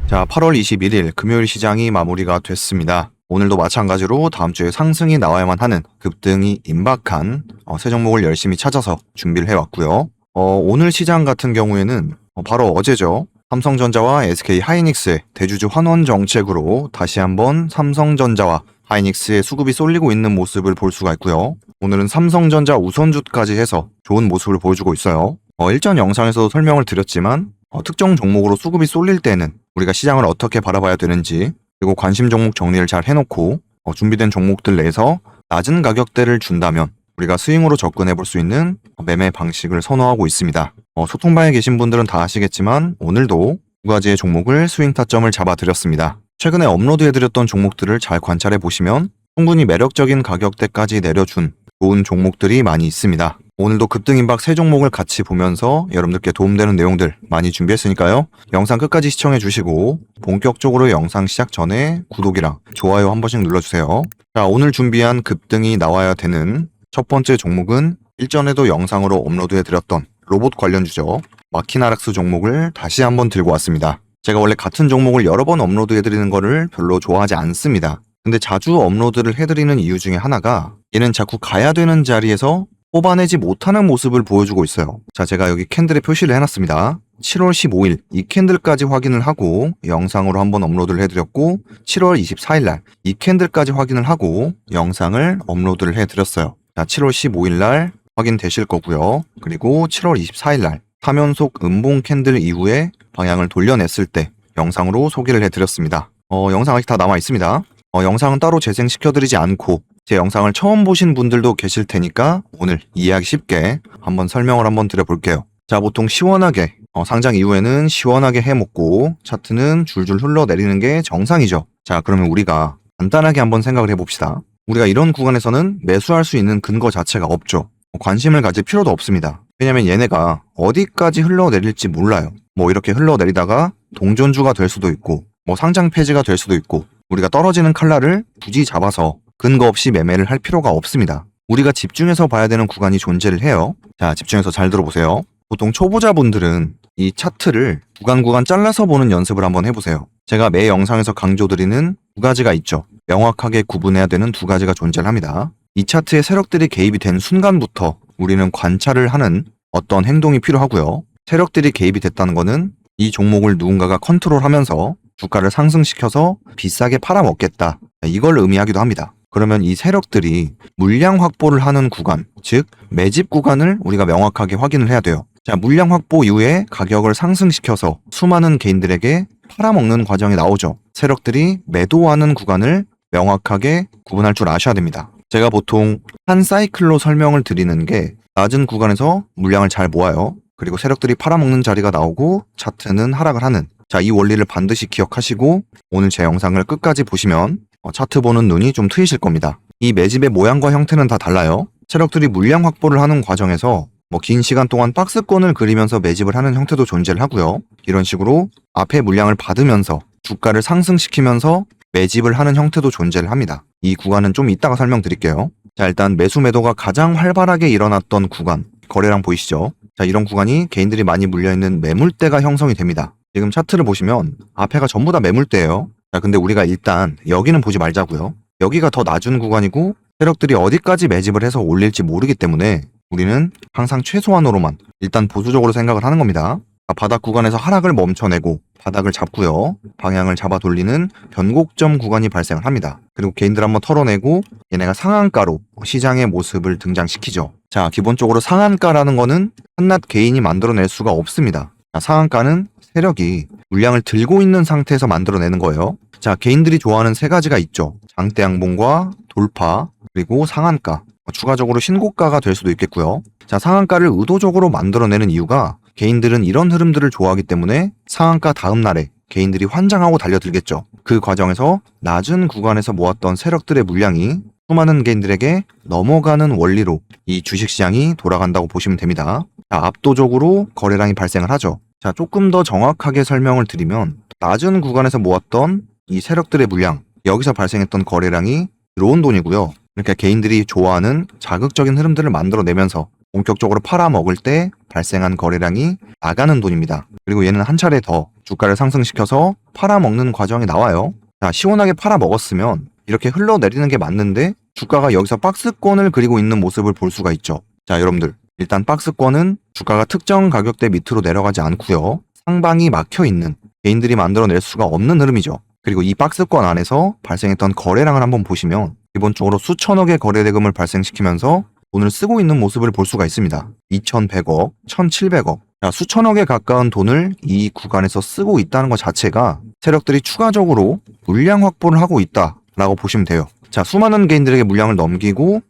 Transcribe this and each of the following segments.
자, 8월 21일 금요일 시장이 마무리가 됐습니다. 오늘도 마찬가지로 다음 주에 상승이 나와야만 하는 급등이 임박한 세 종목을 열심히 찾아서 준비를 해왔고요. 오늘 시장 같은 경우에는 바로 어제죠. 삼성전자와 SK 하이닉스의 대주주 환원 정책으로 다시 한번 삼성전자와 하이닉스의 수급이 쏠리고 있는 모습을 볼 수가 있고요. 오늘은 삼성전자 우선주까지 해서 좋은 모습을 보여주고 있어요. 일전 영상에서도 설명을 드렸지만 특정 종목으로 수급이 쏠릴 때는 우리가 시장을 어떻게 바라봐야 되는지, 그리고 관심 종목 정리를 잘 해놓고 준비된 종목들 내에서 낮은 가격대를 준다면 우리가 스윙으로 접근해 볼 수 있는 매매 방식을 선호하고 있습니다. 소통방에 계신 분들은 다 아시겠지만 오늘도 두 가지의 종목을 스윙 타점을 잡아드렸습니다. 최근에 업로드해드렸던 종목들을 잘 관찰해 보시면 충분히 매력적인 가격대까지 내려준 좋은 종목들이 많이 있습니다. 오늘도 급등 임박 세 종목을 같이 보면서 여러분들께 도움되는 내용들 많이 준비했으니까요. 영상 끝까지 시청해 주시고 본격적으로 영상 시작 전에 구독이랑 좋아요 한 번씩 눌러주세요. 자, 오늘 준비한 급등이 나와야 되는 첫 번째 종목은 일전에도 영상으로 업로드해드렸던 로봇 관련주죠. 마키나락스 종목을 다시 한번 들고 왔습니다. 제가 원래 같은 종목을 여러 번 업로드해드리는 거를 별로 좋아하지 않습니다. 근데 자주 업로드를 해드리는 이유 중에 하나가 얘는 자꾸 가야 되는 자리에서 뽑아내지 못하는 모습을 보여주고 있어요. 자, 제가 여기 캔들에 표시를 해놨습니다. 7월 15일 이 캔들까지 확인을 하고 영상으로 한번 업로드를 해드렸고 7월 24일 날 이 캔들까지 확인을 하고 영상을 업로드를 해드렸어요. 자, 7월 15일 날 확인되실 거고요. 그리고 7월 24일 날 타면속 음봉 캔들 이후에 방향을 돌려냈을 때 영상으로 소개를 해드렸습니다. 영상 아직 다 남아 있습니다. 영상은 따로 재생시켜드리지 않고 제 영상을 처음 보신 분들도 계실 테니까 오늘 이해하기 쉽게 한번 설명을 한번 드려볼게요. 자, 보통 시원하게 상장 이후에는 시원하게 해먹고 차트는 줄줄 흘러내리는 게 정상이죠. 자, 그러면 우리가 간단하게 한번 생각을 해봅시다. 우리가 이런 구간에서는 매수할 수 있는 근거 자체가 없죠. 관심을 가질 필요도 없습니다. 왜냐면 얘네가 어디까지 흘러내릴지 몰라요. 이렇게 흘러내리다가 동전주가 될 수도 있고 상장 폐지가 될 수도 있고 우리가 떨어지는 칼날을 굳이 잡아서 근거 없이 매매를 할 필요가 없습니다. 우리가 집중해서 봐야 되는 구간이 존재를 해요. 자, 집중해서 잘 들어보세요. 보통 초보자분들은 이 차트를 구간 잘라서 보는 연습을 한번 해보세요. 제가 매 영상에서 강조드리는 두 가지가 있죠. 명확하게 구분해야 되는 두 가지가 존재를 합니다. 이 차트에 세력들이 개입이 된 순간부터 우리는 관찰을 하는 어떤 행동이 필요하고요. 세력들이 개입이 됐다는 것은 이 종목을 누군가가 컨트롤하면서 주가를 상승시켜서 비싸게 팔아먹겠다. 이걸 의미하기도 합니다. 그러면 이 세력들이 물량 확보를 하는 구간, 즉 매집 구간을 우리가 명확하게 확인을 해야 돼요. 자, 물량 확보 이후에 가격을 상승시켜서 수많은 개인들에게 팔아먹는 과정이 나오죠. 세력들이 매도하는 구간을 명확하게 구분할 줄 아셔야 됩니다. 제가 보통 한 사이클로 설명을 드리는 게 낮은 구간에서 물량을 잘 모아요. 그리고 세력들이 팔아먹는 자리가 나오고 차트는 하락을 하는, 자, 이 원리를 반드시 기억하시고 오늘 제 영상을 끝까지 보시면 차트 보는 눈이 좀 트이실 겁니다. 이 매집의 모양과 형태는 다 달라요. 세력들이 물량 확보를 하는 과정에서 긴 시간 동안 박스권을 그리면서 매집을 하는 형태도 존재를 하고요. 이런 식으로 앞에 물량을 받으면서 주가를 상승시키면서 매집을 하는 형태도 존재를 합니다. 이 구간은 좀 이따가 설명드릴게요. 자, 일단 매수 매도가 가장 활발하게 일어났던 구간, 거래량 보이시죠? 자, 이런 구간이 개인들이 많이 물려있는 매물대가 형성이 됩니다. 지금 차트를 보시면 앞에가 전부 다 매물대예요. 자, 근데 우리가 일단 여기는 보지 말자고요. 여기가 더 낮은 구간이고 세력들이 어디까지 매집을 해서 올릴지 모르기 때문에 우리는 항상 최소한으로만 일단 보수적으로 생각을 하는 겁니다. 자, 바닥 구간에서 하락을 멈춰내고 바닥을 잡고요. 방향을 잡아 돌리는 변곡점 구간이 발생을 합니다. 그리고 개인들 한번 털어내고 얘네가 상한가로 시장의 모습을 등장시키죠. 자, 기본적으로 상한가라는 거는 한낱 개인이 만들어낼 수가 없습니다. 자, 상한가는 세력이 물량을 들고 있는 상태에서 만들어내는 거예요. 자, 개인들이 좋아하는 세 가지가 있죠. 장대 양봉과 돌파, 그리고 상한가, 추가적으로 신고가가 될 수도 있겠고요. 자, 상한가를 의도적으로 만들어내는 이유가 개인들은 이런 흐름들을 좋아하기 때문에 상한가 다음 날에 개인들이 환장하고 달려들겠죠. 그 과정에서 낮은 구간에서 모았던 세력들의 물량이 수많은 개인들에게 넘어가는 원리로 이 주식시장이 돌아간다고 보시면 됩니다. 자, 압도적으로 거래량이 발생을 하죠. 자, 조금 더 정확하게 설명을 드리면 낮은 구간에서 모았던 이 세력들의 물량, 여기서 발생했던 거래량이 들어온 돈이고요. 이렇게 개인들이 좋아하는 자극적인 흐름들을 만들어내면서 본격적으로 팔아먹을 때 발생한 거래량이 나가는 돈입니다. 그리고 얘는 한 차례 더 주가를 상승시켜서 팔아먹는 과정이 나와요. 자, 시원하게 팔아먹었으면 이렇게 흘러내리는 게 맞는데 주가가 여기서 박스권을 그리고 있는 모습을 볼 수가 있죠. 자, 여러분들 일단 박스권은 주가가 특정 가격대 밑으로 내려가지 않고요. 상방이 막혀있는, 개인들이 만들어낼 수가 없는 흐름이죠. 그리고 이 박스권 안에서 발생했던 거래량을 한번 보시면 기본적으로 수천억의 거래 대금을 발생시키면서 돈을 쓰고 있는 모습을 볼 수가 있습니다. 2,100억, 1,700억. 자, 수천억에 가까운 돈을 이 구간에서 쓰고 있다는 것 자체가 세력들이 추가적으로 물량 확보를 하고 있다라고 보시면 돼요. 자, 수많은 개인들에게 물량을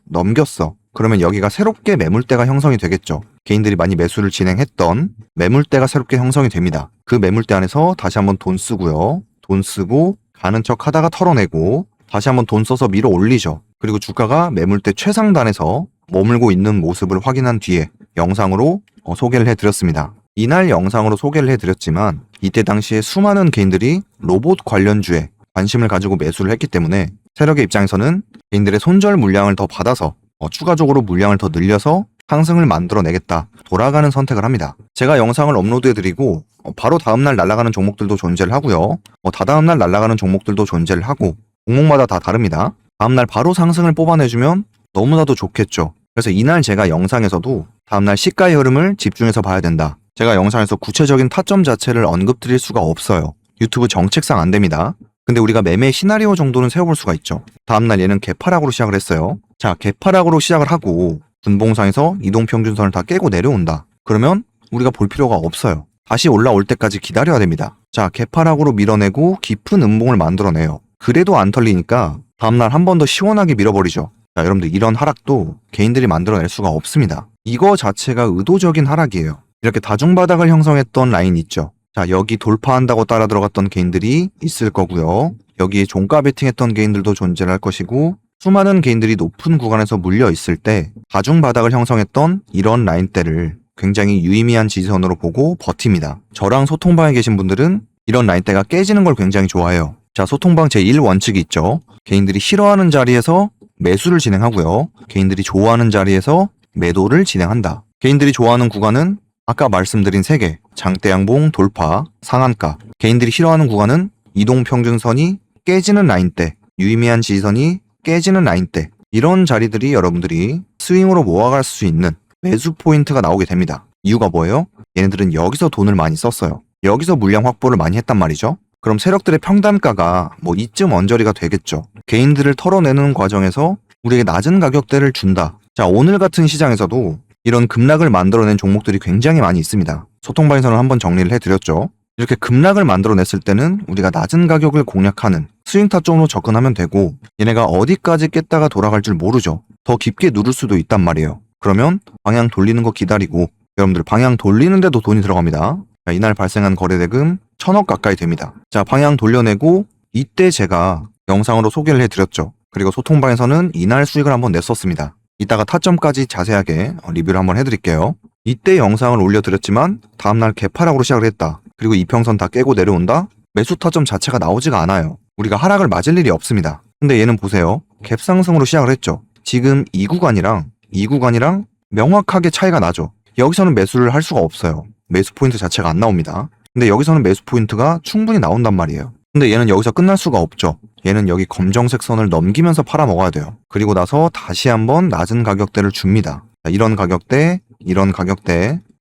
넘겼어. 그러면 여기가 새롭게 매물대가 형성이 되겠죠. 개인들이 많이 매수를 진행했던 매물대가 새롭게 형성이 됩니다. 그 매물대 안에서 다시 한번 돈 쓰고요. 돈 쓰고 가는 척 하다가 털어내고 다시 한번 돈 써서 밀어 올리죠. 그리고 주가가 매물대 최상단에서 머물고 있는 모습을 확인한 뒤에 영상으로 소개를 해드렸습니다. 이날 영상으로 소개를 해드렸지만 이때 당시에 수많은 개인들이 로봇 관련주에 관심을 가지고 매수를 했기 때문에 세력의 입장에서는 개인들의 손절 물량을 더 받아서 추가적으로 물량을 더 늘려서 상승을 만들어내겠다, 돌아가는 선택을 합니다. 제가 영상을 업로드해드리고 바로 다음날 날아가는 종목들도 존재를 하고요. 다다음날 날아가는 종목들도 존재를 하고 종목마다 다 다릅니다. 다음날 바로 상승을 뽑아내주면 너무나도 좋겠죠. 그래서 이날 제가 영상에서도 다음날 시가의 흐름을 집중해서 봐야 된다. 제가 영상에서 구체적인 타점 자체를 언급드릴 수가 없어요. 유튜브 정책상 안 됩니다. 근데 우리가 매매 시나리오 정도는 세워볼 수가 있죠. 다음날 얘는 개파락으로 시작을 했어요. 자, 개파락으로 시작을 하고 분봉상에서 이동평균선을 다 깨고 내려온다. 그러면 우리가 볼 필요가 없어요. 다시 올라올 때까지 기다려야 됩니다. 자, 개파락으로 밀어내고 깊은 음봉을 만들어내요. 그래도 안 털리니까 다음날 한 번 더 시원하게 밀어버리죠. 자, 여러분들 이런 하락도 개인들이 만들어낼 수가 없습니다. 이거 자체가 의도적인 하락이에요. 이렇게 다중바닥을 형성했던 라인 있죠. 자, 여기 돌파한다고 따라 들어갔던 개인들이 있을 거고요. 여기에 종가 베팅했던 개인들도 존재를 할 것이고 수많은 개인들이 높은 구간에서 물려 있을 때 다중바닥을 형성했던 이런 라인대를 굉장히 유의미한 지지선으로 보고 버팁니다. 저랑 소통방에 계신 분들은 이런 라인대가 깨지는 걸 굉장히 좋아해요. 자, 소통방 제1원칙이 있죠. 개인들이 싫어하는 자리에서 매수를 진행하고요. 개인들이 좋아하는 자리에서 매도를 진행한다. 개인들이 좋아하는 구간은 아까 말씀드린 3개, 장대양봉, 돌파, 상한가. 개인들이 싫어하는 구간은 이동평균선이 깨지는 라인대, 유의미한 지지선이 깨지는 라인대. 이런 자리들이 여러분들이 스윙으로 모아갈 수 있는 매수 포인트가 나오게 됩니다. 이유가 뭐예요? 얘네들은 여기서 돈을 많이 썼어요. 여기서 물량 확보를 많이 했단 말이죠. 그럼 세력들의 평단가가 이쯤 언저리가 되겠죠. 개인들을 털어내는 과정에서 우리에게 낮은 가격대를 준다. 자, 오늘 같은 시장에서도 이런 급락을 만들어낸 종목들이 굉장히 많이 있습니다. 소통방에서는 한번 정리를 해드렸죠. 이렇게 급락을 만들어냈을 때는 우리가 낮은 가격을 공략하는 스윙 타점으로 접근하면 되고 얘네가 어디까지 깼다가 돌아갈 줄 모르죠. 더 깊게 누를 수도 있단 말이에요. 그러면 방향 돌리는 거 기다리고 여러분들 방향 돌리는데도 돈이 들어갑니다. 자, 이날 발생한 거래대금 1,000억 가까이 됩니다. 자, 방향 돌려내고 이때 제가 영상으로 소개를 해드렸죠. 그리고 소통방에서는 이날 수익을 한번 냈었습니다. 이따가 타점까지 자세하게 리뷰를 한번 해드릴게요. 이때 영상을 올려드렸지만 다음날 개파락으로 시작을 했다. 그리고 이평선 다 깨고 내려온다? 매수 타점 자체가 나오지가 않아요. 우리가 하락을 맞을 일이 없습니다. 근데 얘는 보세요. 갭상승으로 시작을 했죠. 지금 이 구간이랑 명확하게 차이가 나죠. 여기서는 매수를 할 수가 없어요. 매수 포인트 자체가 안 나옵니다. 근데 여기서는 매수 포인트가 충분히 나온단 말이에요. 근데 얘는 여기서 끝날 수가 없죠. 얘는 여기 검정색 선을 넘기면서 팔아먹어야 돼요. 그리고 나서 다시 한번 낮은 가격대를 줍니다. 자, 이런 가격대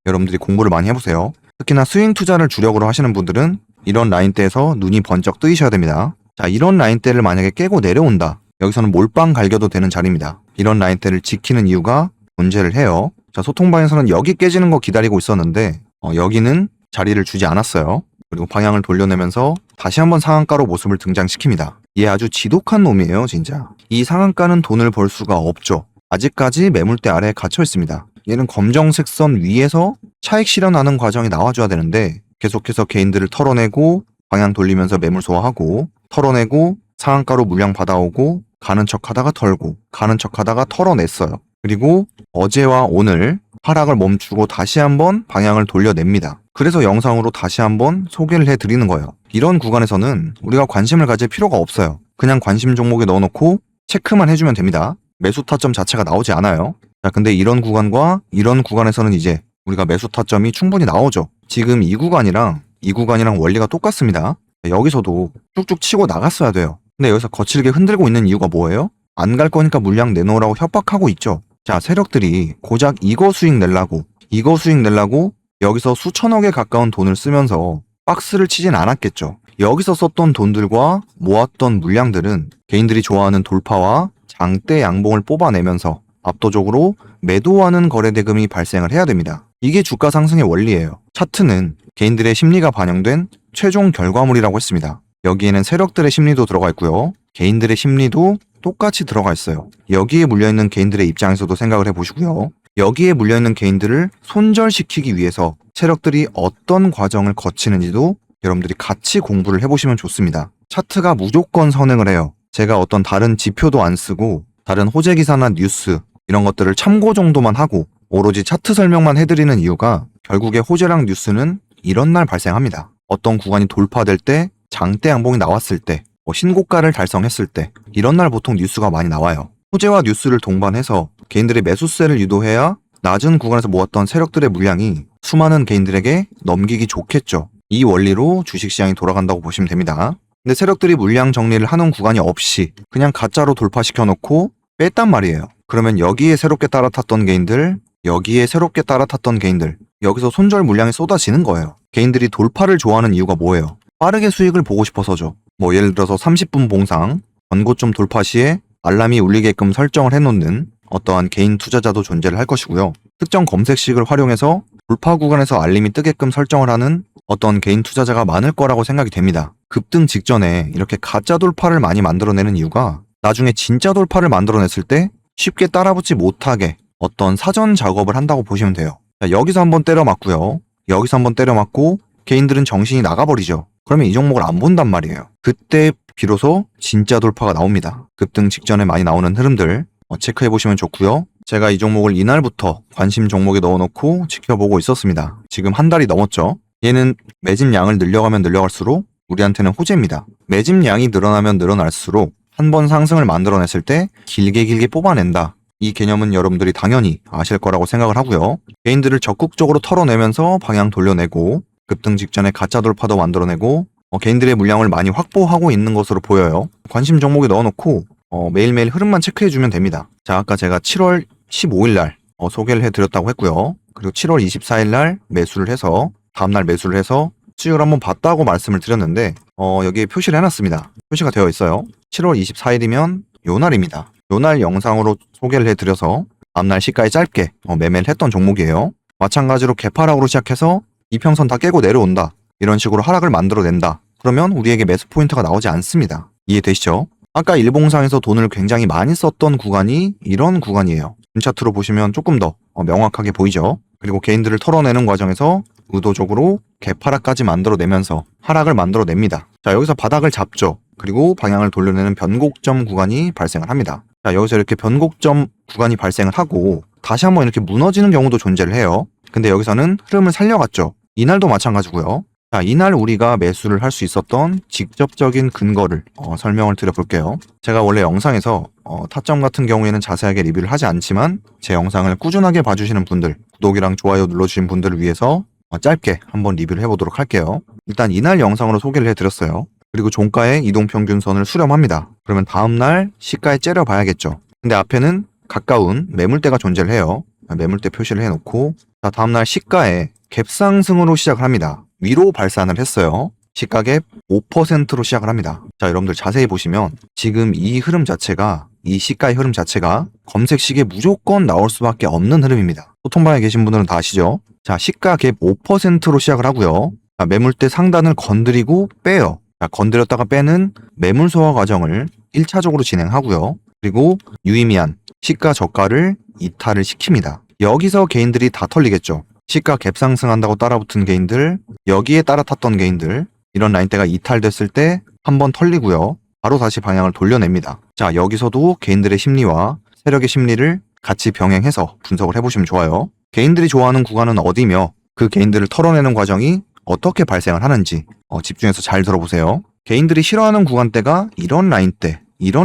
여러분들이 공부를 많이 해보세요. 특히나 스윙 투자를 주력으로 하시는 분들은 이런 라인대에서 눈이 번쩍 뜨이셔야 됩니다. 자, 이런 라인대를 만약에 깨고 내려온다. 여기서는 몰빵 갈겨도 되는 자리입니다. 이런 라인대를 지키는 이유가 존재를 해요. 자, 소통방에서는 여기 깨지는 거 기다리고 있었는데 여기는 자리를 주지 않았어요. 그리고 방향을 돌려내면서 다시 한번 상한가로 모습을 등장시킵니다. 얘 아주 지독한 놈이에요, 진짜. 이 상한가는 돈을 벌 수가 없죠. 아직까지 매물대 아래에 갇혀 있습니다. 얘는 검정색 선 위에서 차익 실현하는 과정이 나와줘야 되는데 계속해서 개인들을 털어내고 방향 돌리면서 매물 소화하고 털어내고 상한가로 물량 받아오고 가는 척하다가 털고 가는 척하다가 털어냈어요. 그리고 어제와 오늘 하락을 멈추고 다시 한번 방향을 돌려냅니다. 그래서 영상으로 다시 한번 소개를 해드리는 거예요. 이런 구간에서는 우리가 관심을 가질 필요가 없어요. 그냥 관심 종목에 넣어놓고 체크만 해주면 됩니다. 매수 타점 자체가 나오지 않아요. 자, 근데 이런 구간과 이런 구간에서는 이제 우리가 매수 타점이 충분히 나오죠. 지금 이 구간이랑 원리가 똑같습니다. 여기서도 쭉쭉 치고 나갔어야 돼요. 근데 여기서 거칠게 흔들고 있는 이유가 뭐예요? 안 갈 거니까 물량 내놓으라고 협박하고 있죠. 자, 세력들이 고작 이거 수익 내려고 여기서 수천억에 가까운 돈을 쓰면서 박스를 치진 않았겠죠. 여기서 썼던 돈들과 모았던 물량들은 개인들이 좋아하는 돌파와 장대 양봉을 뽑아내면서 압도적으로 매도하는 거래 대금이 발생을 해야 됩니다. 이게 주가 상승의 원리예요. 차트는 개인들의 심리가 반영된 최종 결과물이라고 했습니다. 여기에는 세력들의 심리도 들어가 있고요. 개인들의 심리도 똑같이 들어가 있어요. 여기에 물려있는 개인들의 입장에서도 생각을 해보시고요. 여기에 물려있는 개인들을 손절시키기 위해서 세력들이 어떤 과정을 거치는지도 여러분들이 같이 공부를 해보시면 좋습니다. 차트가 무조건 선행을 해요. 제가 어떤 다른 지표도 안 쓰고 다른 호재 기사나 뉴스 이런 것들을 참고 정도만 하고 오로지 차트 설명만 해드리는 이유가 결국에 호재랑 뉴스는 이런 날 발생합니다. 어떤 구간이 돌파될 때, 장대 양봉이 나왔을 때, 신고가를 달성했을 때 이런 날 보통 뉴스가 많이 나와요. 호재와 뉴스를 동반해서 개인들의 매수세를 유도해야 낮은 구간에서 모았던 세력들의 물량이 수많은 개인들에게 넘기기 좋겠죠. 이 원리로 주식시장이 돌아간다고 보시면 됩니다. 근데 세력들이 물량 정리를 하는 구간이 없이 그냥 가짜로 돌파시켜 놓고 뺐단 말이에요. 그러면 여기에 새롭게 따라탔던 개인들, 여기서 손절 물량이 쏟아지는 거예요. 개인들이 돌파를 좋아하는 이유가 뭐예요? 빠르게 수익을 보고 싶어서죠. 예를 들어서 30분 봉상, 전고점 돌파 시에 알람이 울리게끔 설정을 해놓는 어떠한 개인 투자자도 존재를 할 것이고요. 특정 검색식을 활용해서 돌파 구간에서 알림이 뜨게끔 설정을 하는 어떤 개인 투자자가 많을 거라고 생각이 됩니다. 급등 직전에 이렇게 가짜 돌파를 많이 만들어내는 이유가 나중에 진짜 돌파를 만들어냈을 때 쉽게 따라붙지 못하게 어떤 사전 작업을 한다고 보시면 돼요. 자, 여기서 한번 때려 맞고요. 여기서 한번 때려 맞고 개인들은 정신이 나가버리죠. 그러면 이 종목을 안 본단 말이에요. 그때 비로소 진짜 돌파가 나옵니다. 급등 직전에 많이 나오는 흐름들 체크해 보시면 좋고요. 제가 이 종목을 이날부터 관심 종목에 넣어놓고 지켜보고 있었습니다. 지금 한 달이 넘었죠. 얘는 매집량을 늘려가면 늘려갈수록 우리한테는 호재입니다. 매집량이 늘어나면 늘어날수록 한 번 상승을 만들어냈을 때 길게 뽑아낸다. 이 개념은 여러분들이 당연히 아실 거라고 생각을 하고요. 개인들을 적극적으로 털어내면서 방향 돌려내고 급등 직전에 가짜 돌파도 만들어내고 개인들의 물량을 많이 확보하고 있는 것으로 보여요. 관심 종목에 넣어놓고 매일매일 흐름만 체크해주면 됩니다. 자, 아까 제가 7월 15일 날 소개를 해드렸다고 했고요. 그리고 7월 24일 날 매수를 해서 다음날 매수를 해서 수익을 한번 봤다고 말씀을 드렸는데 여기에 표시를 해놨습니다. 표시가 되어 있어요. 7월 24일이면 요 날입니다. 요 날 영상으로 소개를 해드려서 다음날 시가에 짧게 매매를 했던 종목이에요. 마찬가지로 개파락으로 시작해서 이평선 다 깨고 내려온다. 이런 식으로 하락을 만들어낸다. 그러면 우리에게 매수 포인트가 나오지 않습니다. 이해되시죠? 아까 일봉상에서 돈을 굉장히 많이 썼던 구간이 이런 구간이에요. 차트로 보시면 조금 더 명확하게 보이죠? 그리고 개인들을 털어내는 과정에서 의도적으로 개파락까지 만들어내면서 하락을 만들어냅니다. 자, 여기서 바닥을 잡죠. 그리고 방향을 돌려내는 변곡점 구간이 발생을 합니다. 자, 여기서 이렇게 변곡점 구간이 발생을 하고 다시 한번 이렇게 무너지는 경우도 존재를 해요. 근데 여기서는 흐름을 살려갔죠. 이날도 마찬가지고요. 자, 이날 우리가 매수를 할 수 있었던 직접적인 근거를 설명을 드려볼게요. 제가 원래 영상에서 타점 같은 경우에는 자세하게 리뷰를 하지 않지만 제 영상을 꾸준하게 봐주시는 분들, 구독이랑 좋아요 눌러주신 분들을 위해서 짧게 한번 리뷰를 해보도록 할게요. 일단 이날 영상으로 소개를 해드렸어요. 그리고 종가의 이동평균선을 수렴합니다. 그러면 다음날 시가에 째려봐야겠죠. 근데 앞에는 가까운 매물대가 존재를 해요. 매물대 표시를 해놓고 자, 다음날 시가에 갭상승으로 시작을 합니다. 위로 발산을 했어요. 시가갭 5%로 시작을 합니다. 자, 여러분들 자세히 보시면 지금 이 흐름 자체가 이 시가의 흐름 자체가 검색식에 무조건 나올 수밖에 없는 흐름입니다. 소통방에 계신 분들은 다 아시죠? 자, 시가갭 5%로 시작을 하고요. 자, 매물대 상단을 건드리고 빼요. 자, 건드렸다가 빼는 매물 소화 과정을 1차적으로 진행하고요. 그리고 유의미한 시가 저가를 이탈을 시킵니다. 여기서 개인들이 다 털리겠죠. 시가 갭 상승한다고 따라붙은 개인들, 여기에 따라탔던 개인들, 이런 라인대가 이탈됐을 때 한번 털리고요. 바로 다시 방향을 돌려냅니다. 자, 여기서도 개인들의 심리와 세력의 심리를 같이 병행해서 분석을 해보시면 좋아요. 개인들이 좋아하는 구간은 어디며 그 개인들을 털어내는 과정이 어떻게 발생을 하는지 집중해서 잘 들어보세요. 개인들이 싫어하는 구간대가 이런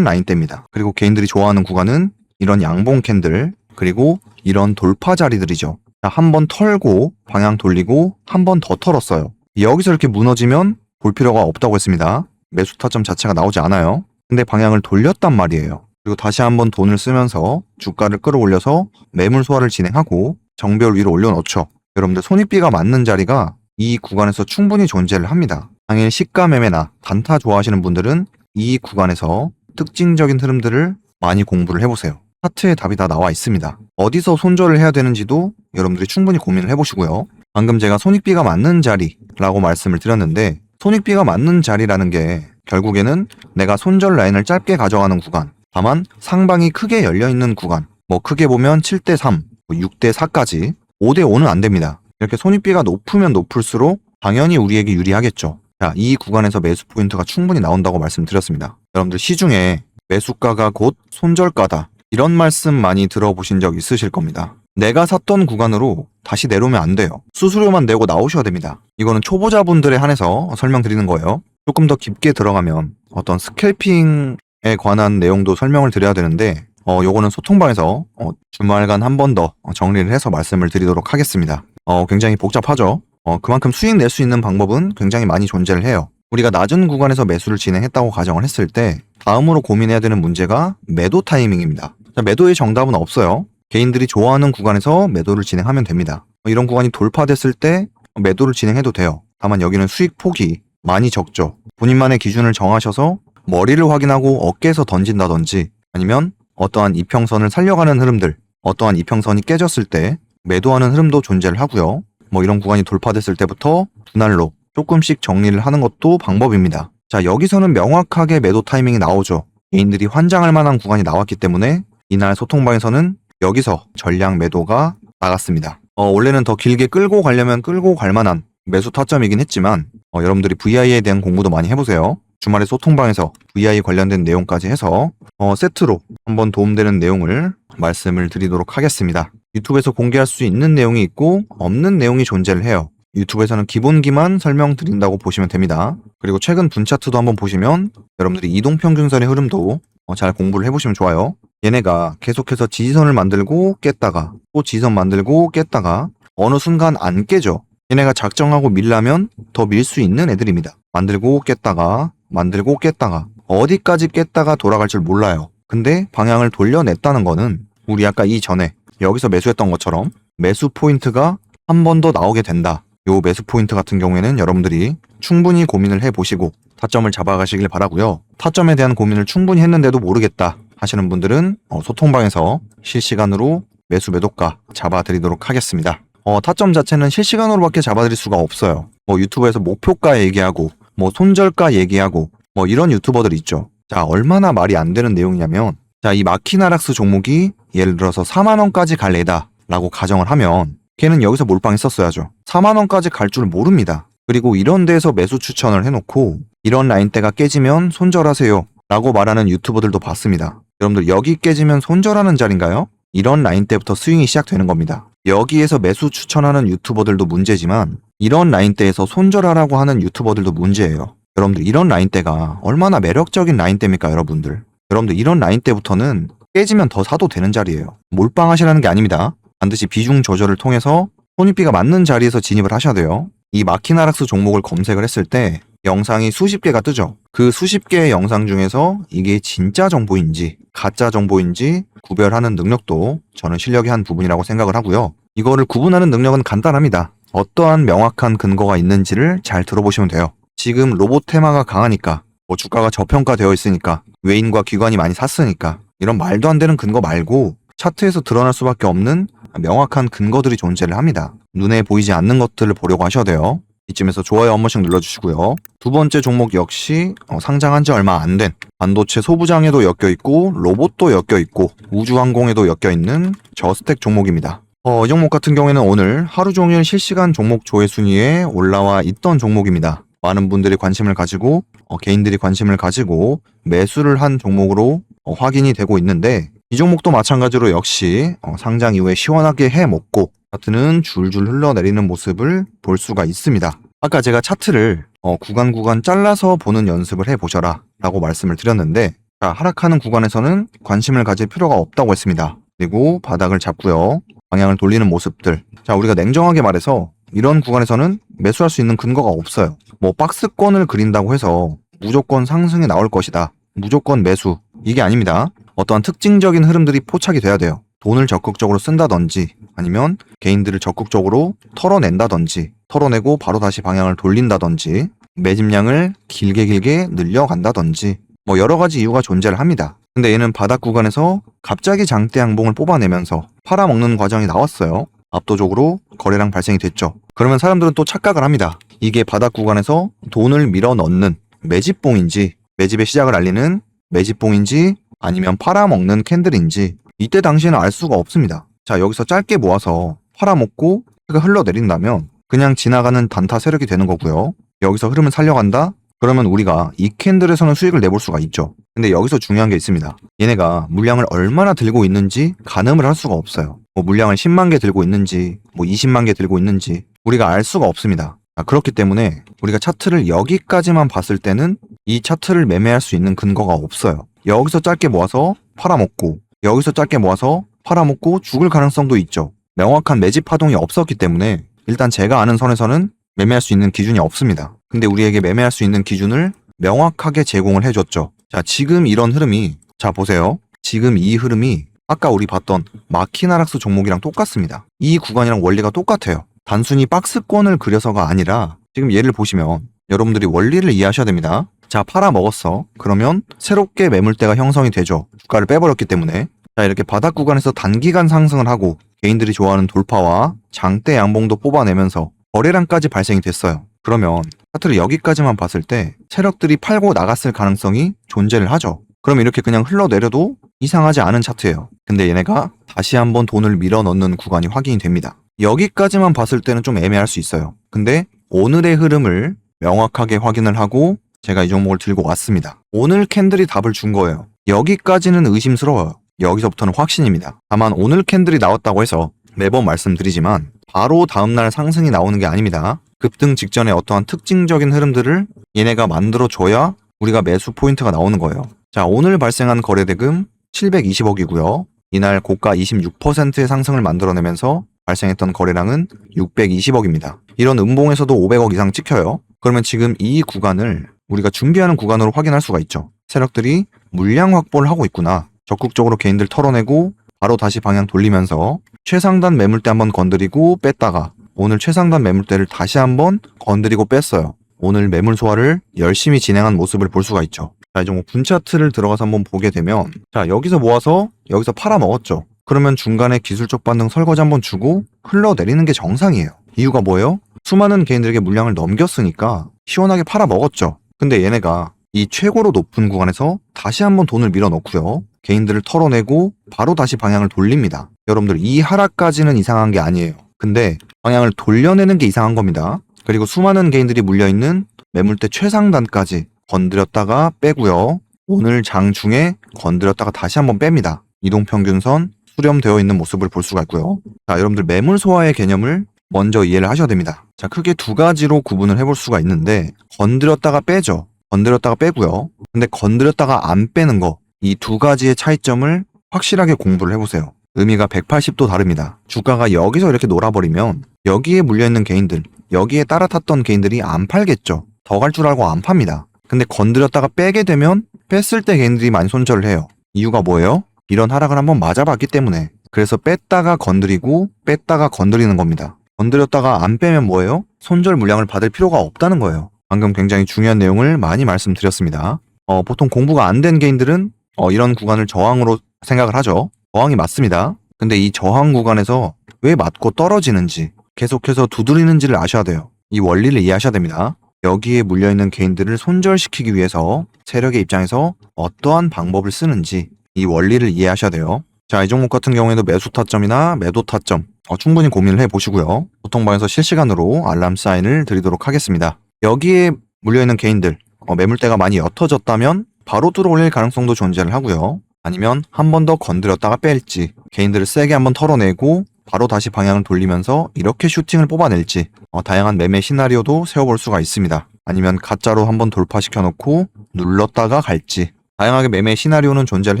라인대입니다. 그리고 개인들이 좋아하는 구간은 이런 양봉 캔들, 그리고 이런 돌파 자리들이죠. 자, 한 번 털고 방향 돌리고 한 번 더 털었어요. 여기서 이렇게 무너지면 볼 필요가 없다고 했습니다. 매수 타점 자체가 나오지 않아요. 근데 방향을 돌렸단 말이에요. 그리고 다시 한번 돈을 쓰면서 주가를 끌어올려서 매물 소화를 진행하고 정배열 위로 올려놓죠. 여러분들 손익비가 맞는 자리가 이 구간에서 충분히 존재를 합니다. 당일 시가 매매나 단타 좋아하시는 분들은 이 구간에서 특징적인 흐름들을 많이 공부를 해보세요. 차트에 답이 다 나와 있습니다. 어디서 손절을 해야 되는지도 여러분들이 충분히 고민을 해보시고요. 방금 제가 손익비가 맞는 자리라고 말씀을 드렸는데 손익비가 맞는 자리라는 게 결국에는 내가 손절 라인을 짧게 가져가는 구간, 다만 상방이 크게 열려있는 구간, 크게 보면 7대3, 6대4까지 5대5는 안 됩니다. 이렇게 손익비가 높으면 높을수록 당연히 우리에게 유리하겠죠. 자, 이 구간에서 매수 포인트가 충분히 나온다고 말씀드렸습니다. 여러분들 시중에 매수가가 곧 손절가다 이런 말씀 많이 들어보신 적 있으실 겁니다. 내가 샀던 구간으로 다시 내려오면 안 돼요. 수수료만 내고 나오셔야 됩니다. 이거는 초보자분들에 한해서 설명드리는 거예요. 조금 더 깊게 들어가면 어떤 스캘핑에 관한 내용도 설명을 드려야 되는데 요거는 소통방에서 주말간 한 번 더 정리를 해서 말씀을 드리도록 하겠습니다. 굉장히 복잡하죠. 그만큼 수익 낼 수 있는 방법은 굉장히 많이 존재를 해요. 우리가 낮은 구간에서 매수를 진행했다고 가정을 했을 때 다음으로 고민해야 되는 문제가 매도 타이밍입니다. 자, 매도의 정답은 없어요. 개인들이 좋아하는 구간에서 매도를 진행하면 됩니다. 이런 구간이 돌파됐을 때 매도를 진행해도 돼요. 다만 여기는 수익 폭이 많이 적죠. 본인만의 기준을 정하셔서 머리를 확인하고 어깨에서 던진다든지 아니면 어떠한 이평선을 살려가는 흐름들, 어떠한 이평선이 깨졌을 때 매도하는 흐름도 존재를 하고요. 이런 구간이 돌파됐을 때부터 분할로 조금씩 정리를 하는 것도 방법입니다. 자, 여기서는 명확하게 매도 타이밍이 나오죠. 개인들이 환장할 만한 구간이 나왔기 때문에 이날 소통방에서는 여기서 전량 매도가 나갔습니다. 원래는 더 길게 끌고 가려면 끌고 갈 만한 매수 타점이긴 했지만 여러분들이 VI에 대한 공부도 많이 해보세요. 주말에 소통방에서 VI 관련된 내용까지 해서 세트로 한번 도움되는 내용을 말씀을 드리도록 하겠습니다. 유튜브에서 공개할 수 있는 내용이 있고 없는 내용이 존재를 해요. 유튜브에서는 기본기만 설명드린다고 보시면 됩니다. 그리고 최근 분차트도 한번 보시면 여러분들이 이동평균선의 흐름도 잘 공부를 해보시면 좋아요. 얘네가 계속해서 지지선을 만들고 깼다가 또 지지선 만들고 깼다가 어느 순간 안 깨져. 얘네가 작정하고 밀라면 더 밀 수 있는 애들입니다. 만들고 깼다가 만들고 깼다가 어디까지 깼다가 돌아갈 줄 몰라요. 근데 방향을 돌려냈다는 거는 우리 아까 이전에 여기서 매수했던 것처럼 매수 포인트가 한 번 더 나오게 된다. 요 매수 포인트 같은 경우에는 여러분들이 충분히 고민을 해보시고 타점을 잡아가시길 바라고요. 타점에 대한 고민을 충분히 했는데도 모르겠다 하시는 분들은 소통방에서 실시간으로 매수 매도가 잡아드리도록 하겠습니다. 타점 자체는 실시간으로밖에 잡아드릴 수가 없어요. 유튜브에서 목표가 얘기하고 손절가 얘기하고 이런 유튜버들 있죠. 자, 얼마나 말이 안 되는 내용이냐면 자, 이 마키나락스 종목이 예를 들어서 4만원까지 갈 애다 라고 가정을 하면 걔는 여기서 몰빵 했었어야죠. 4만원까지 갈 줄 모릅니다. 그리고 이런 데서 매수 추천을 해놓고 이런 라인대가 깨지면 손절하세요 라고 말하는 유튜버들도 봤습니다. 여러분들 여기 깨지면 손절하는 자리인가요? 이런 라인대부터 스윙이 시작되는 겁니다. 여기에서 매수 추천하는 유튜버들도 문제지만 이런 라인대에서 손절하라고 하는 유튜버들도 문제예요. 여러분들 이런 라인대가 얼마나 매력적인 라인대입니까 여러분들. 여러분들 이런 라인대부터는 깨지면 더 사도 되는 자리예요. 몰빵하시라는 게 아닙니다. 반드시 비중 조절을 통해서 손익비가 맞는 자리에서 진입을 하셔야 돼요. 이 마키나락스 종목을 검색을 했을 때 영상이 수십 개가 뜨죠. 그 수십 개의 영상 중에서 이게 진짜 정보인지 가짜 정보인지 구별하는 능력도 저는 실력의 한 부분이라고 생각을 하고요. 이거를 구분하는 능력은 간단합니다. 어떠한 명확한 근거가 있는지를 잘 들어보시면 돼요. 지금 로봇 테마가 강하니까 주가가 저평가되어 있으니까 외인과 기관이 많이 샀으니까 이런 말도 안 되는 근거 말고 차트에서 드러날 수밖에 없는 명확한 근거들이 존재를 합니다. 눈에 보이지 않는 것들을 보려고 하셔야 돼요. 이쯤에서 좋아요 한 번씩 눌러주시고요. 두 번째 종목 역시 상장한 지 얼마 안 된 반도체 소부장에도 엮여있고 로봇도 엮여있고 우주항공에도 엮여있는 저스텍 종목입니다. 이 종목 같은 경우에는 오늘 하루 종일 실시간 종목 조회 순위에 올라와 있던 종목입니다. 많은 분들이 관심을 가지고 개인들이 관심을 가지고 매수를 한 종목으로 확인이 되고 있는데 이 종목도 마찬가지로 역시 상장 이후에 시원하게 해먹고 차트는 줄줄 흘러내리는 모습을 볼 수가 있습니다. 아까 제가 차트를 구간 잘라서 보는 연습을 해보셔라 라고 말씀을 드렸는데 자, 하락하는 구간에서는 관심을 가질 필요가 없다고 했습니다. 그리고 바닥을 잡고요. 방향을 돌리는 모습들. 자, 우리가 냉정하게 말해서 이런 구간에서는 매수할 수 있는 근거가 없어요. 뭐 박스권을 그린다고 해서 무조건 상승이 나올 것이다. 무조건 매수. 이게 아닙니다. 어떠한 특징적인 흐름들이 포착이 돼야 돼요. 돈을 적극적으로 쓴다든지 아니면 개인들을 적극적으로 털어낸다든지 털어내고 바로 다시 방향을 돌린다든지 매집량을 길게 늘려간다든지 뭐 여러 가지 이유가 존재를 합니다. 근데 얘는 바닥 구간에서 갑자기 장대 양봉을 뽑아내면서 팔아먹는 과정이 나왔어요. 압도적으로 거래량 발생이 됐죠. 그러면 사람들은 또 착각을 합니다. 이게 바닥 구간에서 돈을 밀어 넣는 매집봉인지 매집의 시작을 알리는 매집봉인지 아니면 팔아먹는 캔들인지 이때 당시에는 알 수가 없습니다. 자, 여기서 짧게 모아서 팔아먹고 해가 흘러내린다면 그냥 지나가는 단타 세력이 되는 거고요. 여기서 흐름을 살려간다? 그러면 우리가 이 캔들에서는 수익을 내볼 수가 있죠. 근데 여기서 중요한 게 있습니다. 얘네가 물량을 얼마나 들고 있는지 가늠을 할 수가 없어요. 뭐 물량을 10만 개 들고 있는지 뭐 20만 개 들고 있는지 우리가 알 수가 없습니다. 그렇기 때문에 우리가 차트를 여기까지만 봤을 때는 이 차트를 매매할 수 있는 근거가 없어요. 여기서 짧게 모아서 팔아먹고 여기서 짧게 모아서 팔아먹고 죽을 가능성도 있죠. 명확한 매집 파동이 없었기 때문에 일단 제가 아는 선에서는 매매할 수 있는 기준이 없습니다. 근데 우리에게 매매할 수 있는 기준을 명확하게 제공을 해줬죠. 자, 지금 이런 흐름이 자 보세요. 지금 이 흐름이 아까 우리 봤던 마키나락스 종목이랑 똑같습니다. 이 구간이랑 원리가 똑같아요. 단순히 박스권을 그려서가 아니라 지금 얘를 보시면 여러분들이 원리를 이해하셔야 됩니다. 자, 팔아먹었어. 그러면 새롭게 매물대가 형성이 되죠. 주가를 빼버렸기 때문에. 자, 이렇게 바닥 구간에서 단기간 상승을 하고 개인들이 좋아하는 돌파와 장대 양봉도 뽑아내면서 거래량까지 발생이 됐어요. 그러면 차트를 여기까지만 봤을 때 세력들이 팔고 나갔을 가능성이 존재를 하죠. 그럼 이렇게 그냥 흘러내려도 이상하지 않은 차트예요. 근데 얘네가 다시 한번 돈을 밀어넣는 구간이 확인이 됩니다. 여기까지만 봤을 때는 좀 애매할 수 있어요. 근데 오늘의 흐름을 명확하게 확인을 하고 제가 이 종목을 들고 왔습니다. 오늘 캔들이 답을 준 거예요. 여기까지는 의심스러워요. 여기서부터는 확신입니다. 다만 오늘 캔들이 나왔다고 해서 매번 말씀드리지만 바로 다음날 상승이 나오는 게 아닙니다. 급등 직전에 어떠한 특징적인 흐름들을 얘네가 만들어줘야 우리가 매수 포인트가 나오는 거예요. 자, 오늘 발생한 거래대금 720억이고요. 이날 고가 26%의 상승을 만들어내면서 발생했던 거래량은 620억입니다. 이런 음봉에서도 500억 이상 찍혀요. 그러면 지금 이 구간을 우리가 준비하는 구간으로 확인할 수가 있죠. 세력들이 물량 확보를 하고 있구나. 적극적으로 개인들 털어내고 바로 다시 방향 돌리면서 최상단 매물대 한번 건드리고 뺐다가 오늘 최상단 매물대를 다시 한번 건드리고 뺐어요. 오늘 매물 소화를 열심히 진행한 모습을 볼 수가 있죠. 자, 이제 분 차트를 들어가서 한번 보게 되면 자, 여기서 모아서 여기서 팔아먹었죠. 그러면 중간에 기술적 반등 설거지 한번 주고 흘러내리는 게 정상이에요. 이유가 뭐예요? 수많은 개인들에게 물량을 넘겼으니까 시원하게 팔아먹었죠. 근데 얘네가 이 최고로 높은 구간에서 다시 한번 돈을 밀어넣고요. 개인들을 털어내고 바로 다시 방향을 돌립니다. 여러분들 이 하락까지는 이상한 게 아니에요. 근데 방향을 돌려내는 게 이상한 겁니다. 그리고 수많은 개인들이 물려있는 매물대 최상단까지 건드렸다가 빼고요. 오늘 장 중에 건드렸다가 다시 한번 뺍니다. 이동평균선 수렴되어 있는 모습을 볼 수가 있고요. 자, 여러분들 매물 소화의 개념을 먼저 이해를 하셔야 됩니다. 자, 크게 두 가지로 구분을 해볼 수가 있는데 건드렸다가 빼죠. 건드렸다가 빼고요. 근데 건드렸다가 안 빼는 거 이 두 가지의 차이점을 확실하게 공부를 해보세요. 의미가 180도 다릅니다. 주가가 여기서 이렇게 놀아버리면 여기에 물려있는 개인들, 여기에 따라 탔던 개인들이 안 팔겠죠. 더 갈 줄 알고 안 팝니다. 근데 건드렸다가 빼게 되면 뺐을 때 개인들이 많이 손절을 해요. 이유가 뭐예요? 이런 하락을 한번 맞아봤기 때문에. 그래서 뺐다가 건드리고 뺐다가 건드리는 겁니다. 건드렸다가 안 빼면 뭐예요? 손절 물량을 받을 필요가 없다는 거예요. 방금 굉장히 중요한 내용을 많이 말씀드렸습니다. 보통 공부가 안 된 개인들은 이런 구간을 저항으로 생각을 하죠. 저항이 맞습니다. 근데 이 저항 구간에서 왜 맞고 떨어지는지 계속해서 두드리는지를 아셔야 돼요. 이 원리를 이해하셔야 됩니다. 여기에 물려있는 개인들을 손절시키기 위해서 세력의 입장에서 어떠한 방법을 쓰는지 이 원리를 이해하셔야 돼요. 자, 이 종목 같은 경우에도 매수 타점이나 매도 타점 충분히 고민을 해보시고요. 보통방에서 실시간으로 알람 사인을 드리도록 하겠습니다. 여기에 물려있는 개인들 매물대가 많이 옅어졌다면 바로 들어올릴 가능성도 존재를 하고요. 아니면 한 번 더 건드렸다가 뺄지 개인들을 세게 한번 털어내고 바로 다시 방향을 돌리면서 이렇게 슈팅을 뽑아낼지 다양한 매매 시나리오도 세워볼 수가 있습니다. 아니면 가짜로 한번 돌파시켜놓고 눌렀다가 갈지 다양하게 매매 시나리오는 존재를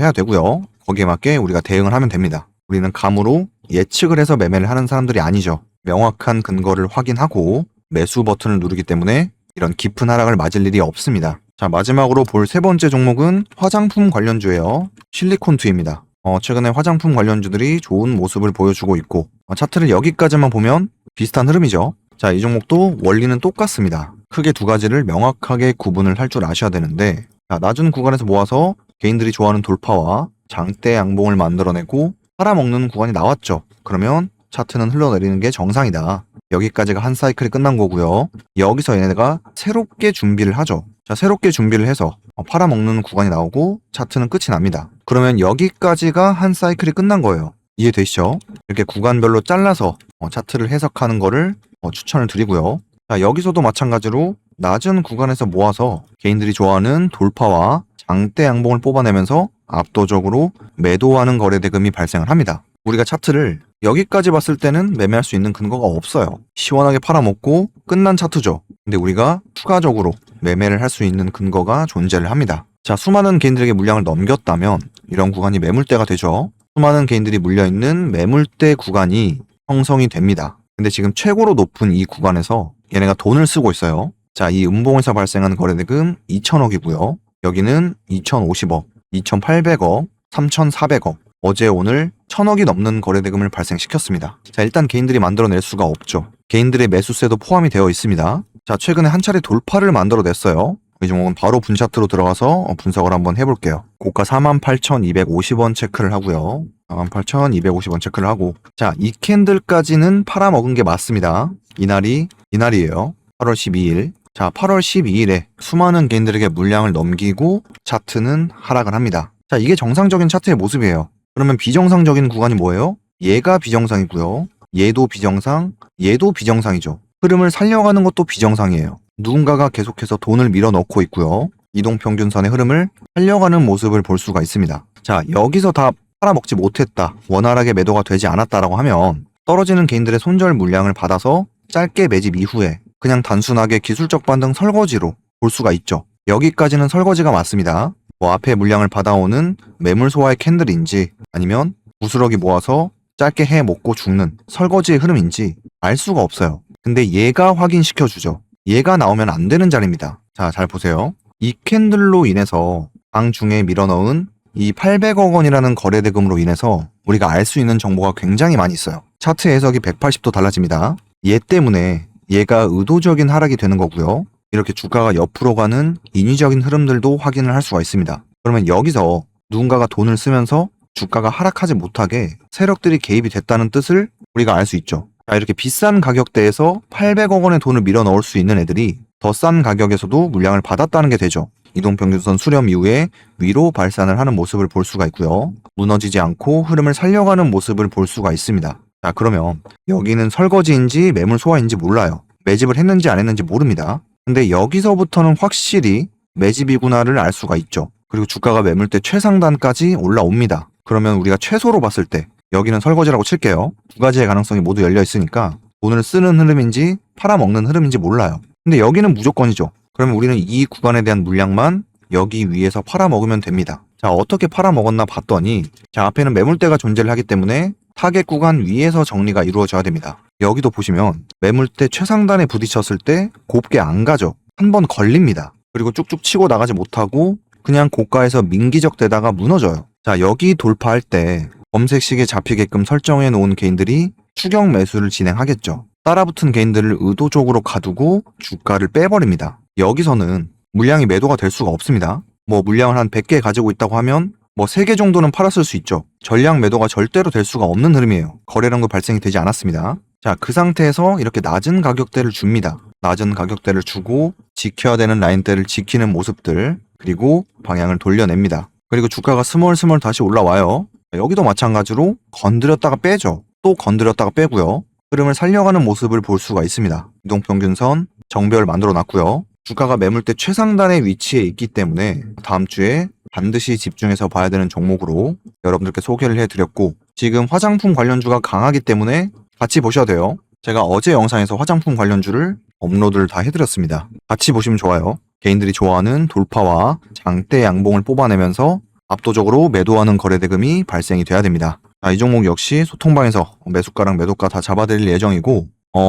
해야 되고요. 거기에 맞게 우리가 대응을 하면 됩니다. 우리는 감으로 예측을 해서 매매를 하는 사람들이 아니죠. 명확한 근거를 확인하고 매수 버튼을 누르기 때문에 이런 깊은 하락을 맞을 일이 없습니다. 자, 마지막으로 볼 세 번째 종목은 화장품 관련주예요. 실리콘투입니다. 최근에 화장품 관련주들이 좋은 모습을 보여주고 있고 차트를 여기까지만 보면 비슷한 흐름이죠. 자, 이 종목도 원리는 똑같습니다. 크게 두 가지를 명확하게 구분을 할 줄 아셔야 되는데, 자, 낮은 구간에서 모아서 개인들이 좋아하는 돌파와 장대 양봉을 만들어내고 팔아먹는 구간이 나왔죠. 그러면 차트는 흘러내리는 게 정상이다. 여기까지가 한 사이클이 끝난 거고요. 여기서 얘네가 새롭게 준비를 하죠. 자, 새롭게 준비를 해서 팔아먹는 구간이 나오고 차트는 끝이 납니다. 그러면 여기까지가 한 사이클이 끝난 거예요. 이해되시죠? 이렇게 구간별로 잘라서 차트를 해석하는 거를 추천을 드리고요. 자, 여기서도 마찬가지로 낮은 구간에서 모아서 개인들이 좋아하는 돌파와 장대 양봉을 뽑아내면서 압도적으로 매도하는 거래 대금이 발생을 합니다. 우리가 차트를 여기까지 봤을 때는 매매할 수 있는 근거가 없어요. 시원하게 팔아먹고 끝난 차트죠. 근데 우리가 추가적으로 매매를 할 수 있는 근거가 존재를 합니다. 자, 수많은 개인들에게 물량을 넘겼다면 이런 구간이 매물대가 되죠. 수많은 개인들이 물려있는 매물대 구간이 형성이 됩니다. 근데 지금 최고로 높은 이 구간에서 얘네가 돈을 쓰고 있어요. 자, 이 음봉에서 발생한 거래대금 2,000억이고요. 여기는 2,050억, 2,800억, 3,400억. 어제 오늘 1,000억이 넘는 거래대금을 발생시켰습니다. 자, 일단 개인들이 만들어낼 수가 없죠. 개인들의 매수세도 포함이 되어 있습니다. 자, 최근에 한 차례 돌파를 만들어냈어요. 이 종목은 바로 분차트로 들어가서 분석을 한번 해볼게요. 고가 48,250원 체크를 하고요. 48,250원 체크를 하고, 자, 이 캔들까지는 팔아먹은 게 맞습니다. 이날이에요. 8월 12일. 자, 8월 12일에 수많은 개인들에게 물량을 넘기고 차트는 하락을 합니다. 자, 이게 정상적인 차트의 모습이에요. 그러면 비정상적인 구간이 뭐예요? 얘가 비정상이고요. 얘도 비정상, 얘도 비정상이죠. 흐름을 살려가는 것도 비정상이에요. 누군가가 계속해서 돈을 밀어넣고 있고요. 이동평균선의 흐름을 살려가는 모습을 볼 수가 있습니다. 자, 여기서 다 팔아먹지 못했다, 원활하게 매도가 되지 않았다라고 하면 떨어지는 개인들의 손절 물량을 받아서 짧게 매집 이후에 그냥 단순하게 기술적 반등 설거지로 볼 수가 있죠. 여기까지는 설거지가 맞습니다. 앞에 물량을 받아오는 매물 소화의 캔들인지 아니면 부스러기 모아서 짧게 해 먹고 죽는 설거지의 흐름인지 알 수가 없어요. 근데 얘가 확인시켜주죠. 얘가 나오면 안 되는 자리입니다. 자, 잘 보세요. 이 캔들로 인해서 방 중에 밀어넣은 이 800억 원이라는 거래대금으로 인해서 우리가 알 수 있는 정보가 굉장히 많이 있어요. 차트 해석이 180도 달라집니다. 얘 때문에 얘가 의도적인 하락이 되는 거고요. 이렇게 주가가 옆으로 가는 인위적인 흐름들도 확인을 할 수가 있습니다. 그러면 여기서 누군가가 돈을 쓰면서 주가가 하락하지 못하게 세력들이 개입이 됐다는 뜻을 우리가 알 수 있죠. 자, 이렇게 비싼 가격대에서 800억 원의 돈을 밀어 넣을 수 있는 애들이 더 싼 가격에서도 물량을 받았다는 게 되죠. 이동평균선 수렴 이후에 위로 발산을 하는 모습을 볼 수가 있고요. 무너지지 않고 흐름을 살려가는 모습을 볼 수가 있습니다. 자, 그러면 여기는 설거지인지 매물 소화인지 몰라요. 매집을 했는지 안 했는지 모릅니다. 근데 여기서부터는 확실히 매집이구나를 알 수가 있죠. 그리고 주가가 매물대 최상단까지 올라옵니다. 그러면 우리가 최소로 봤을 때 여기는 설거지라고 칠게요. 두 가지의 가능성이 모두 열려 있으니까 돈을 쓰는 흐름인지 팔아먹는 흐름인지 몰라요. 근데 여기는 무조건이죠. 그러면 우리는 이 구간에 대한 물량만 여기 위에서 팔아먹으면 됩니다. 자, 어떻게 팔아먹었나 봤더니, 자, 앞에는 매물대가 존재를 하기 때문에 타겟 구간 위에서 정리가 이루어져야 됩니다. 여기도 보시면 매물대 최상단에 부딪혔을 때 곱게 안 가죠. 한 번 걸립니다. 그리고 쭉쭉 치고 나가지 못하고 그냥 고가에서 민기적되다가 무너져요. 자, 여기 돌파할 때 검색식에 잡히게끔 설정해 놓은 개인들이 추격 매수를 진행하겠죠. 따라붙은 개인들을 의도적으로 가두고 주가를 빼버립니다. 여기서는 물량이 매도가 될 수가 없습니다. 물량을 한 100개 가지고 있다고 하면 3개 정도는 팔았을 수 있죠. 전량 매도가 절대로 될 수가 없는 흐름이에요. 거래량도 발생이 되지 않았습니다. 자, 그 상태에서 이렇게 낮은 가격대를 줍니다. 낮은 가격대를 주고 지켜야 되는 라인대를 지키는 모습들, 그리고 방향을 돌려냅니다. 그리고 주가가 스멀스멀 다시 올라와요. 여기도 마찬가지로 건드렸다가 빼죠. 또 건드렸다가 빼고요. 흐름을 살려가는 모습을 볼 수가 있습니다. 이동평균선 정배열 만들어 놨고요. 주가가 매물대 최상단에 위치해 있기 때문에 다음 주에 반드시 집중해서 봐야 되는 종목으로 여러분들께 소개를 해드렸고, 지금 화장품 관련주가 강하기 때문에 같이 보셔야 돼요. 제가 어제 영상에서 화장품 관련주를 업로드를 다 해드렸습니다. 같이 보시면 좋아요. 개인들이 좋아하는 돌파와 장대 양봉을 뽑아내면서 압도적으로 매도하는 거래대금이 발생이 돼야 됩니다. 자, 이 종목 역시 소통방에서 매수가랑 매도가 다 잡아드릴 예정이고,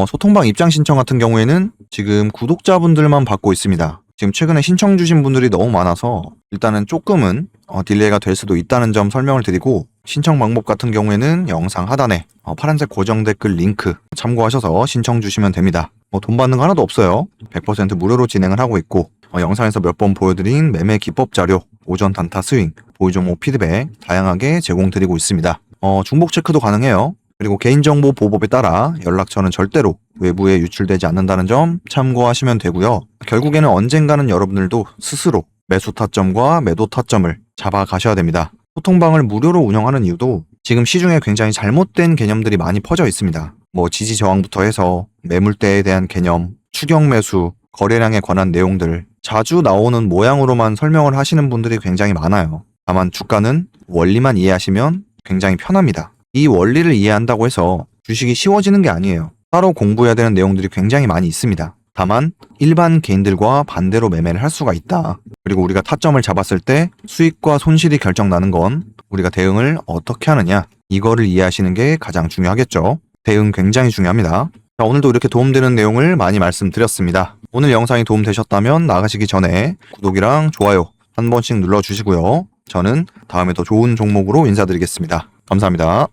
소통방 입장 신청 같은 경우에는 지금 구독자분들만 받고 있습니다. 지금 최근에 신청 주신 분들이 너무 많아서 일단은 조금은 딜레이가 될 수도 있다는 점 설명을 드리고, 신청 방법 같은 경우에는 영상 하단에 파란색 고정 댓글 링크 참고하셔서 신청 주시면 됩니다. 돈 받는 거 하나도 없어요. 100% 무료로 진행을 하고 있고, 영상에서 몇 번 보여드린 매매 기법 자료, 오전 단타 스윙, 보유 종목 피드백 다양하게 제공드리고 있습니다. 중복 체크도 가능해요. 그리고 개인정보 보호법에 따라 연락처는 절대로 외부에 유출되지 않는다는 점 참고하시면 되고요. 결국에는 언젠가는 여러분들도 스스로 매수 타점과 매도 타점을 잡아가셔야 됩니다. 소통방을 무료로 운영하는 이유도 지금 시중에 굉장히 잘못된 개념들이 많이 퍼져 있습니다. 지지 저항부터 해서 매물대에 대한 개념, 추경 매수, 거래량에 관한 내용들 자주 나오는 모양으로만 설명을 하시는 분들이 굉장히 많아요. 다만 주가는 원리만 이해하시면 굉장히 편합니다. 이 원리를 이해한다고 해서 주식이 쉬워지는 게 아니에요. 따로 공부해야 되는 내용들이 굉장히 많이 있습니다. 다만 일반 개인들과 반대로 매매를 할 수가 있다. 그리고 우리가 타점을 잡았을 때 수익과 손실이 결정나는 건 우리가 대응을 어떻게 하느냐, 이거를 이해하시는 게 가장 중요하겠죠. 대응 굉장히 중요합니다. 자, 오늘도 이렇게 도움되는 내용을 많이 말씀드렸습니다. 오늘 영상이 도움되셨다면 나가시기 전에 구독이랑 좋아요 한 번씩 눌러주시고요. 저는 다음에 더 좋은 종목으로 인사드리겠습니다. 감사합니다.